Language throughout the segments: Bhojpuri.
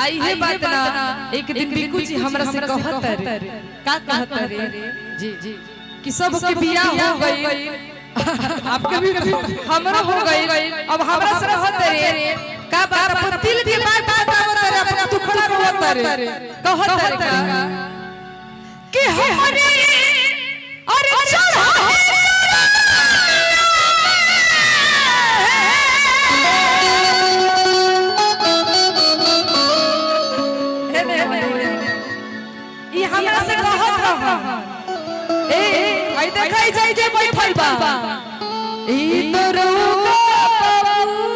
आई है बात ना एक दिन बिकू जी हमरा से कहत रे का कहत रे जी जी कि सब के बियाह हो गई आपके भी हमरा हो गई अब हमरा से कहत रे का बात अपन दिल के बात बतावत रे अपन दुखड़ा रोवत रे कहत रे कि हमरे अरे चढ़ा हमरा से कहत रहा ए आई देखाई जाई जे बैठल बा ई तोरो बाबू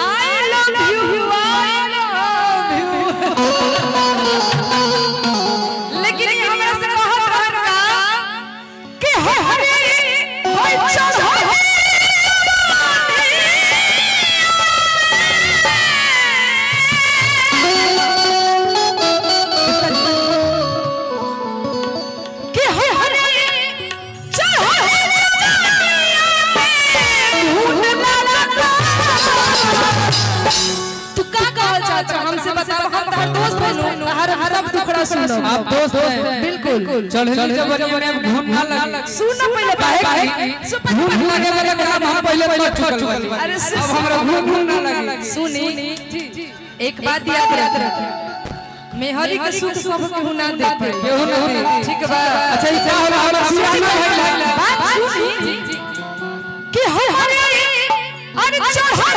आई लव यू लेकिन हमरा से कहत रहा कि हरे होय चढ़ा हमसे बताओ हम तार दोस्त बनो हर सब दुखड़ा सुनो आप दोस्त हैं बिल्कुल चढ़ली जबनिया में घूम ना लग सुनो पहले बात घूम लगे लगे काम हम पहले पढ़ चुकल अरे अब हमरा घूम ना लगे सुनी एक बात याद रख मेहरी के सुख सब केहू ना देते केहू ना दे ठीक बा अच्छा ई का होला हमरा सुना बात सुनी कि हरे अरे चढ़ा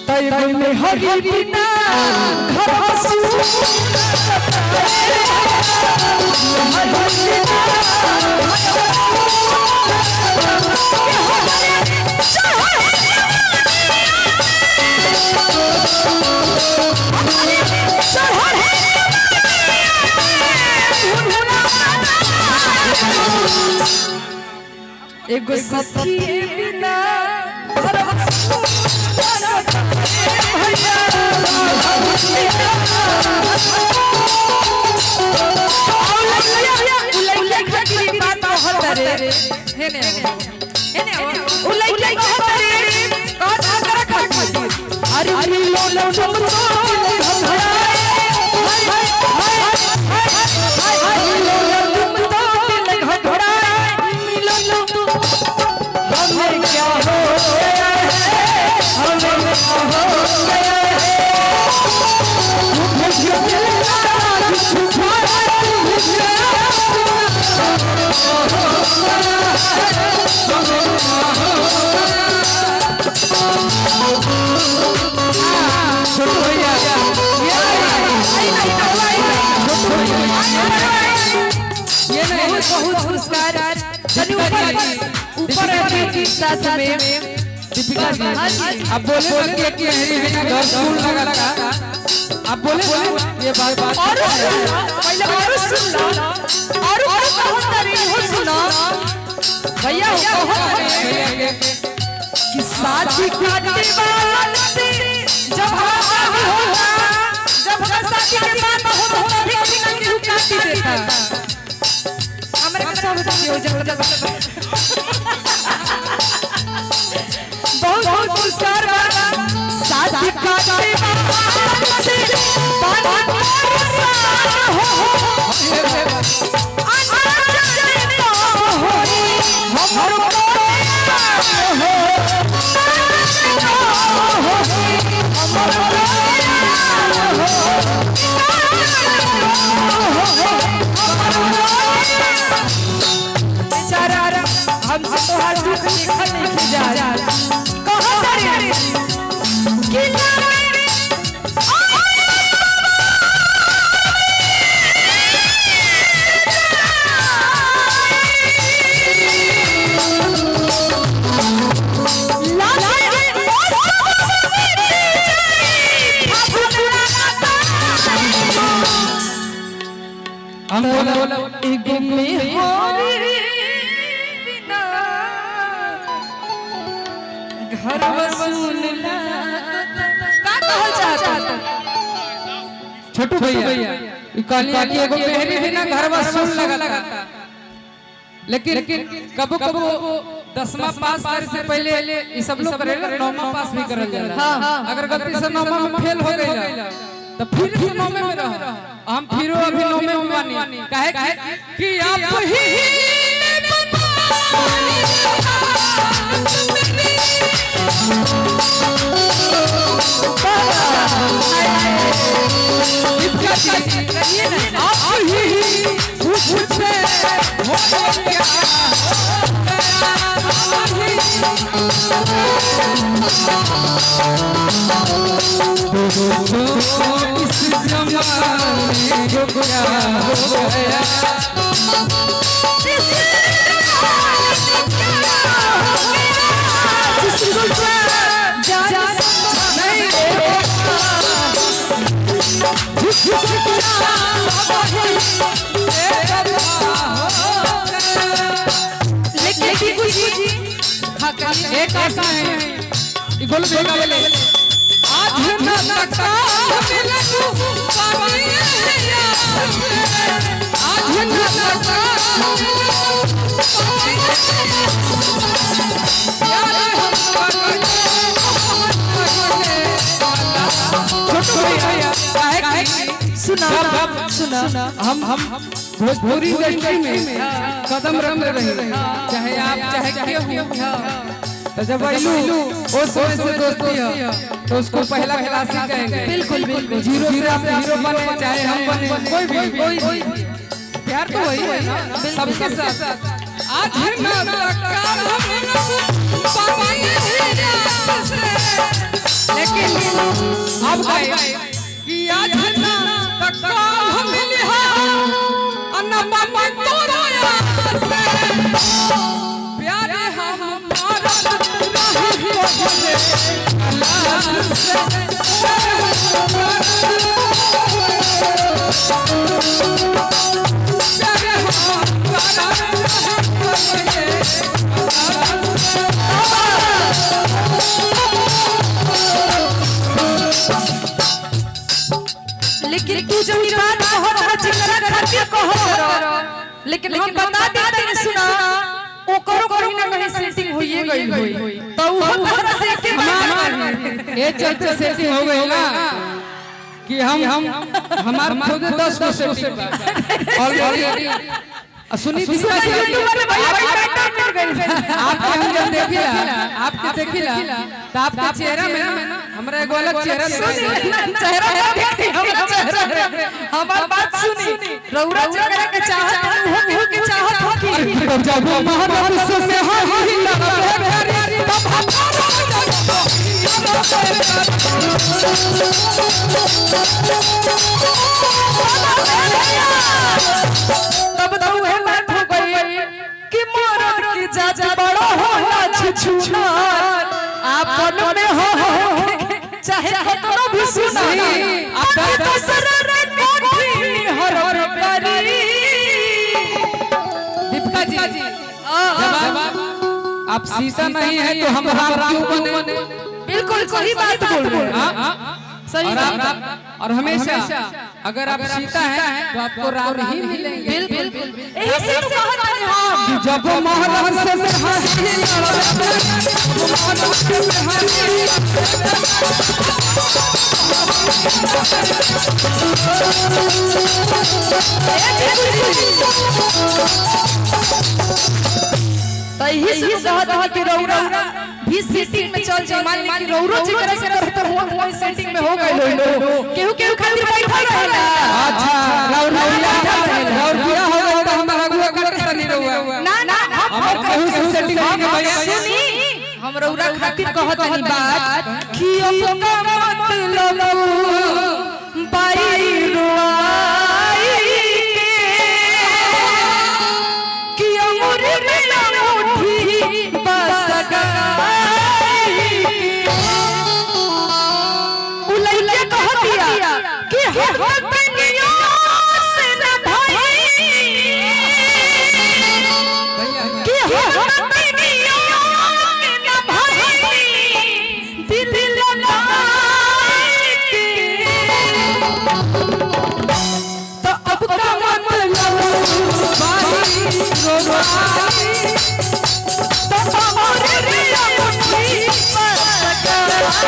तय में हरी बिना घर बसू एगो सखी बिना घर बसू बहुत पुरस्कार ऊपर साथ में दीपिका जी अब बोले कि मेरी बिना घर स्कूल लगा था अब बोले ये बात और पहले और सुन और कहत रे हो सुनो भैया कहत रे कि शादी काटे वाला से जब होगा जब शादी के बाद होगा भी नहीं काटी देता हमरे के सब हो जब बहुत पुरस्कार शादी काटे वाला से बात हमसे तो हर दुख देखा नहीं जा कहत रे कि एगो में बिना घर वसूल का कहल चाहता छोटू भैया कहलिया कि एगो मेहरी बिना घर वसूल लगा लेकिन कबो कबो 10वां पास करे से पहले ये सब लोग करेला 9वां पास भी करल जाला। अगर गलती से 9वां में फेल हो गइला तो फिर से 9वें में रह। हम फिर अभी 9वें में बानी काहे कि आप ही इस जमाने को क्या हो गया एक आशा है बोलो बोले आज ना लगता मिलन पानी आज ना लगता सुना हम भोजपुरी इंडस्ट्री में कदम रख रहे चाहे आप चाहे तो जब आइलू उस समय से दोस्ती है तो उसको पहला क्लासी कहेंगे। बिल्कुल बिल्कुल जीरो से आप हीरो बने चाहे हम बने कोई प्यार तो वही है ना सबके साथ। आज ना लेकिन अब गए कि आज ना हम अन्ना प्यारे लेकिन तू जो बात बहुत जिक्र खातिर कहो लेकिन हम बता देते हैं सुना ओकरो कहीं ना कहीं सेटिंग होइए गई होई तो वो हमरा से के ये चलते सेटिंग हो गई ना कि हम हमार खुद 10 को सेटिंग ऑलरेडी सुनी आपके हम जब देखिला आपके देखिला तो आपके चेहरा में हमरा एगो अलग चेहरा चेहरा हमार बात सुनी रौरा जगह के चाहत हो के चाहत हो कि जब महाराज से में हाही तब तो है बात हो गई कि मरद की जाजा बड़ा होला छुछुना आपन में हो चाहे कतनो भी सुनी आप तो सररे कोठी हर करी। दीपिका जी जब आप सीता नहीं है तो हम राम क्यों बने? बिल्कुल सही बात बोल रहे हैं सही बात। और हमेशा अगर आप सीता हैं तो आपको राम ही मिलेंगे। बिल्कुल यही से तो कहते हैं हम जब महाराज से में हाही तही से कहत कि रौरा भी सेटिंग में चल जाए। मान ली कि रौरो जी करे से रहत हो कोई सेटिंग में हो गइल केहू केहू खातिर बैठल रहेला। अच्छा रौर किया हो गया तो हम अगुआ करत नहीं रहुआ ना ना हम केहू से सेटिंग नहीं भैया सुनी हम रौरा खातिर कहत नहीं बात कि अब का मतलब बाई रुआई के कि अमर में उठी बस गई उलैया कह दिया कि हम दुनिया से न भाई कि हम दुनिया के न भाई दिल लगाई के तो अब का मतलब बाई रोवाई तो हमारे दिया मुट्ठी पर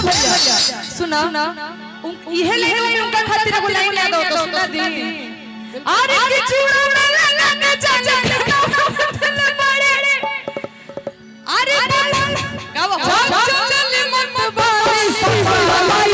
सुना इहे लाइन में उनका खातिर एगो लाइन याद हो तो सुना दी अरे कि चूड़ा लगा चाचा दिल बड़े अरे गाओ चल मत बाई सवाई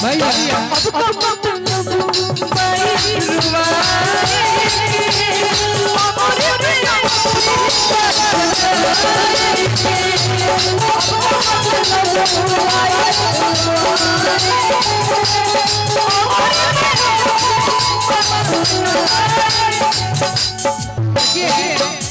भैया Yeah.